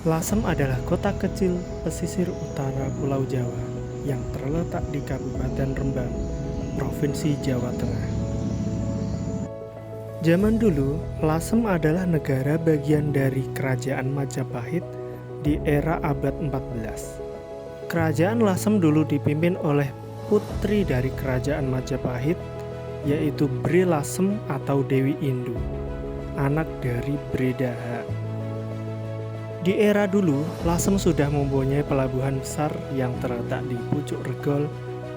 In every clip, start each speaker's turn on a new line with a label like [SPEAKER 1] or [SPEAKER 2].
[SPEAKER 1] Lasem adalah kota kecil pesisir utara Pulau Jawa yang terletak di Kabupaten Rembang, Provinsi Jawa Tengah. Zaman dulu, Lasem adalah negara bagian dari Kerajaan Majapahit di era abad 14. Kerajaan Lasem dulu dipimpin oleh putri dari Kerajaan Majapahit, yaitu Bre Lasem atau Dewi Indu, anak dari Bredaha. Di era dulu, Lasem sudah mempunyai pelabuhan besar yang terletak di pucuk Regol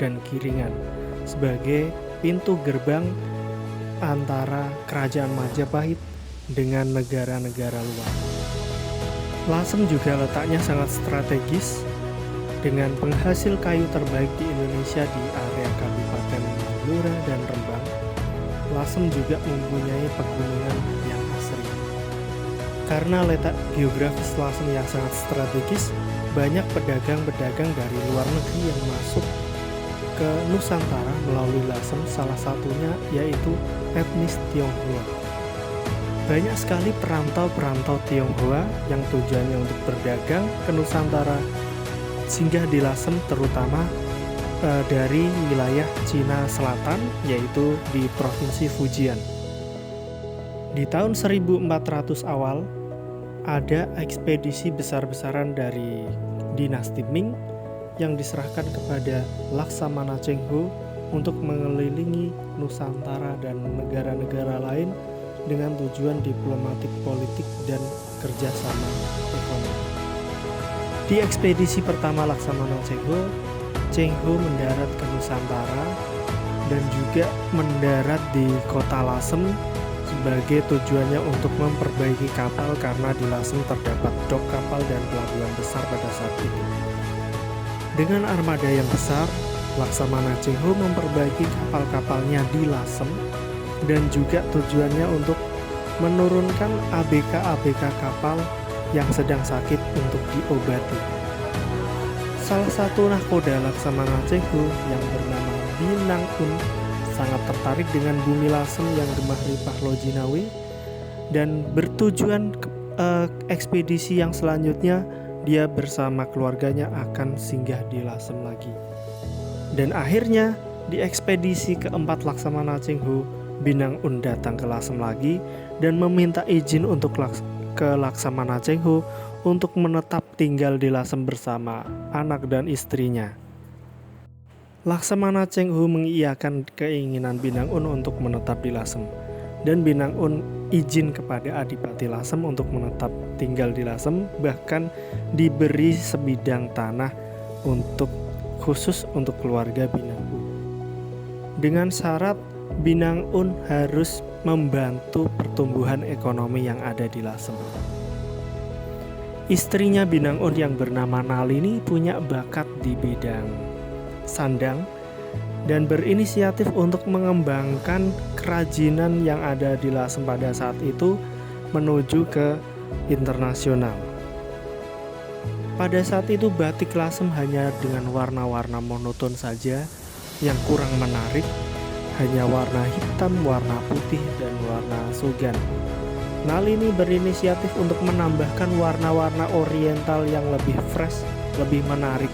[SPEAKER 1] dan Kiringan sebagai pintu gerbang antara Kerajaan Majapahit dengan negara-negara luar. Lasem juga letaknya sangat strategis dengan penghasil kayu terbaik di Indonesia di area Kabupaten Blora dan Rembang. Lasem juga mempunyai pegunungan yang asri. Karena letak geografis Lasem yang sangat strategis, banyak pedagang-pedagang dari luar negeri yang masuk ke Nusantara melalui Lasem, salah satunya yaitu etnis Tionghoa. Banyak sekali perantau-perantau Tionghoa yang tujuannya untuk berdagang ke Nusantara singgah di Lasem, terutama dari wilayah Cina Selatan, yaitu di Provinsi Fujian. Di tahun 1400 awal, ada ekspedisi besar-besaran dari dinasti Ming yang diserahkan kepada Laksamana Cheng Ho untuk mengelilingi Nusantara dan negara-negara lain dengan tujuan diplomatik, politik, dan kerjasama ekonomi. Di ekspedisi pertama Laksamana Cheng Ho mendarat ke Nusantara dan juga mendarat di kota Lasem sebagai tujuannya untuk memperbaiki kapal karena di Lasem terdapat dok kapal dan pelabuhan besar pada saat itu. Dengan armada yang besar, Laksamana Cheng Ho memperbaiki kapal-kapalnya di Lasem dan juga tujuannya untuk menurunkan ABK-ABK kapal yang sedang sakit untuk diobati. Salah satu nahkoda Laksamana Cheng Ho yang bernama Binang Un sangat tertarik dengan bumi Lasem yang gemah limpah Lojinawi dan bertujuan ekspedisi yang selanjutnya dia bersama keluarganya akan singgah di Lasem lagi. Dan akhirnya di ekspedisi keempat Laksamana Cheng Ho, Binang Un datang ke Lasem lagi dan meminta izin untuk ke Laksamana Cheng Ho untuk menetap tinggal di Lasem bersama anak dan istrinya. Laksamana Cheng Ho mengiyakan keinginan Binang Un untuk menetap di Lasem, dan Binang Un izin kepada Adipati Lasem untuk menetap tinggal di Lasem, bahkan diberi sebidang tanah khusus untuk keluarga Binang Un. Dengan syarat Binang Un harus membantu pertumbuhan ekonomi yang ada di Lasem. Istrinya Binang Un yang bernama Nalini punya bakat di bidang sandang dan berinisiatif untuk mengembangkan kerajinan yang ada di Lasem pada saat itu menuju ke internasional. Pada saat itu batik Lasem hanya dengan warna-warna monoton saja yang kurang menarik, hanya warna hitam, warna putih, dan warna sugan. Nalini berinisiatif untuk menambahkan warna-warna oriental yang lebih fresh, lebih menarik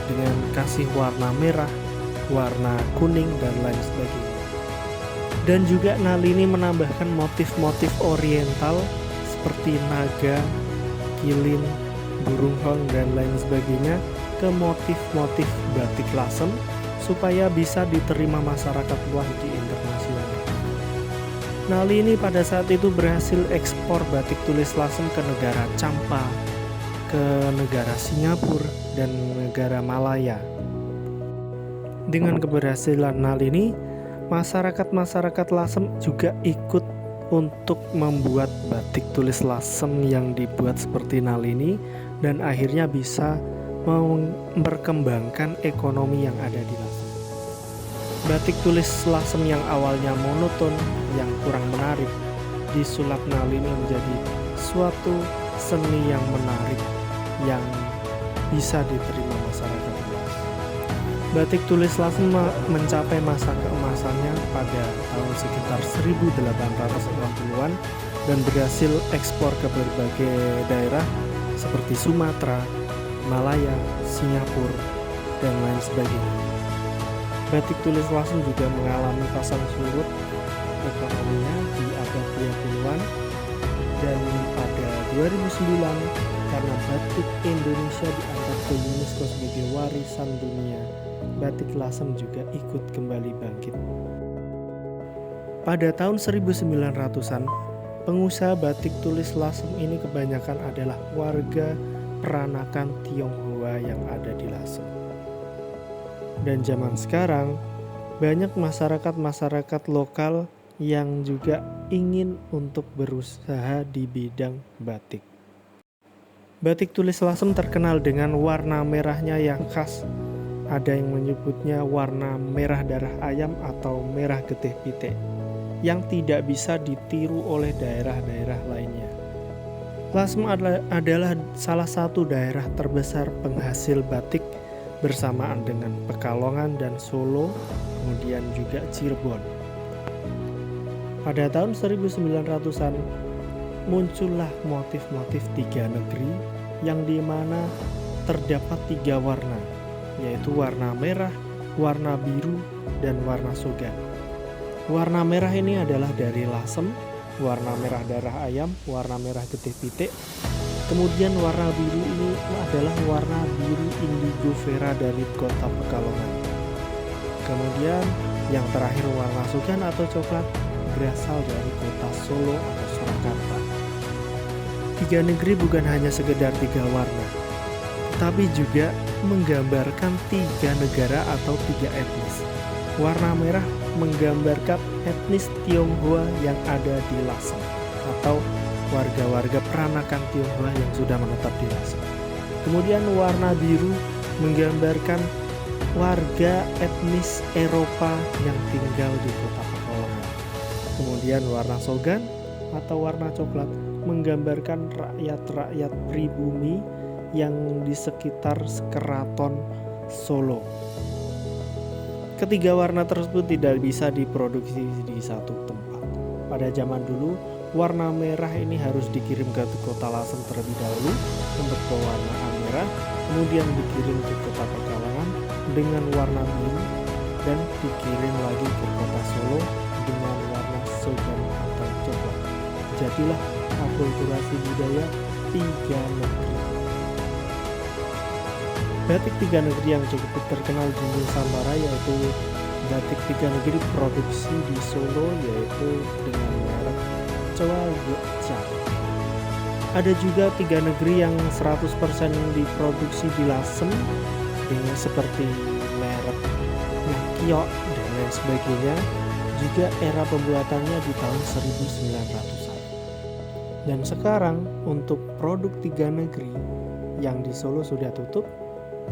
[SPEAKER 1] dengan kasih warna merah, warna kuning, dan lain sebagainya. Dan juga Nalini menambahkan motif-motif oriental seperti naga, kilin, burung hong, dan lain sebagainya ke motif-motif batik Lasem supaya bisa diterima masyarakat luas di internasional. Nalini pada saat itu berhasil ekspor batik tulis Lasem ke negara Champa, ke negara Singapura, dan negara Malaya. Dengan keberhasilan Nalini, masyarakat Lasem juga ikut untuk membuat batik tulis Lasem yang dibuat seperti Nalini dan akhirnya bisa memperkembangkan ekonomi yang ada di Lasem. Batik tulis Lasem yang awalnya monoton, yang kurang menarik, disulap Nalini menjadi suatu seni yang menarik yang bisa diterima masyarakat luas. Batik tulis Lasem mencapai masa keemasannya pada tahun sekitar 1860-an dan berhasil ekspor ke berbagai daerah seperti Sumatera, Malaya, Singapura, dan lain sebagainya. Batik tulis lasem juga mengalami pasang surut ekonominya di abad 20-an, dan pada 2009 karena batik Indonesia diangkat ke UNESCO sebagai warisan dunia, batik lasem juga ikut kembali bangkit. Pada tahun 1900-an, pengusaha batik tulis lasem ini kebanyakan adalah warga peranakan Tionghoa yang ada di Lasem. Dan zaman sekarang, banyak masyarakat lokal yang juga ingin untuk berusaha di bidang batik. Batik tulis lasem terkenal dengan warna merahnya yang khas. Ada yang menyebutnya warna merah darah ayam atau merah getih pitik, yang tidak bisa ditiru oleh daerah-daerah lainnya. Lasem adalah salah satu daerah terbesar penghasil batik bersamaan dengan Pekalongan dan Solo, kemudian juga Cirebon. Pada tahun 1900-an muncullah motif-motif tiga negeri yang dimana terdapat tiga warna, yaitu warna merah, warna biru, dan warna soga. Warna merah ini adalah dari lasem, warna merah darah ayam, warna merah getih pitik. Kemudian warna biru ini adalah warna biru indigo vera dari kota Pekalongan. Kemudian yang terakhir warna sogan atau coklat berasal dari kota Solo atau Surakarta. Tiga negeri bukan hanya sekedar tiga warna, tetapi juga menggambarkan tiga negara atau tiga etnis. Warna merah menggambarkan etnis Tionghoa yang ada di Lasem atau warga-warga peranakan Tionghoa yang sudah menetap di Lasem. Kemudian warna biru menggambarkan warga etnis Eropa yang tinggal di kota Pekalongan. Kemudian warna sogan atau warna coklat menggambarkan rakyat-rakyat pribumi yang di sekitar keraton Solo. Ketiga warna tersebut tidak bisa diproduksi di satu tempat. Pada zaman dulu, warna merah ini harus dikirim ke kota Lasem terlebih dahulu untuk pewarnaan merah, kemudian dikirim ke kota Pekalongan dengan warna biru, dan dikirim lagi ke kota Solo dengan warna sogan atau coklat. Jadilah akulturasi budaya tiga negeri. Batik tiga negeri yang cukup terkenal di Nusantara yaitu batik tiga negeri produksi di Solo, yaitu dengan merek Choa Yokcha. Ada juga tiga negeri yang 100% diproduksi di Lasem dengan seperti merek Nakyo dan lain sebagainya. Juga era pembuatannya di tahun 1900-an. Dan sekarang untuk produk tiga negeri yang di Solo sudah tutup,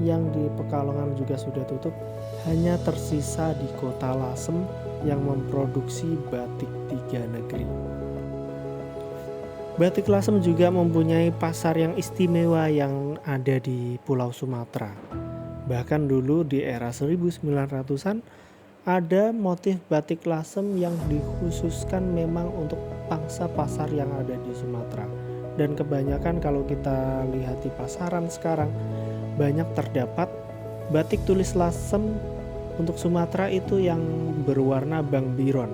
[SPEAKER 1] yang di Pekalongan juga sudah tutup, hanya tersisa di kota Lasem yang memproduksi batik tiga negeri. Batik Lasem juga mempunyai pasar yang istimewa yang ada di Pulau Sumatera. Bahkan dulu di era 1900-an ada motif batik Lasem yang dikhususkan memang untuk pangsa pasar yang ada di Sumatera. Dan kebanyakan kalau kita lihat di pasaran sekarang, banyak terdapat batik tulis Lasem untuk Sumatera itu yang berwarna bang biron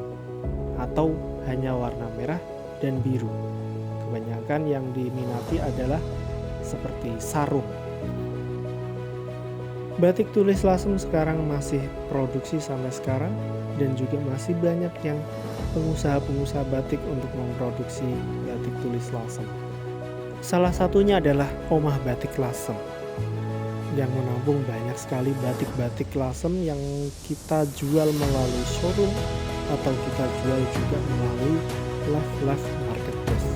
[SPEAKER 1] atau hanya warna merah dan biru. Kebanyakan yang diminati adalah seperti sarung. Batik tulis Lasem sekarang masih produksi sampai sekarang, dan juga masih banyak yang pengusaha-pengusaha batik untuk memproduksi batik tulis Lasem. Salah satunya adalah Omah Batik Lasem yang menampung banyak sekali batik-batik Lasem yang kita jual melalui showroom atau kita jual juga melalui live marketplace.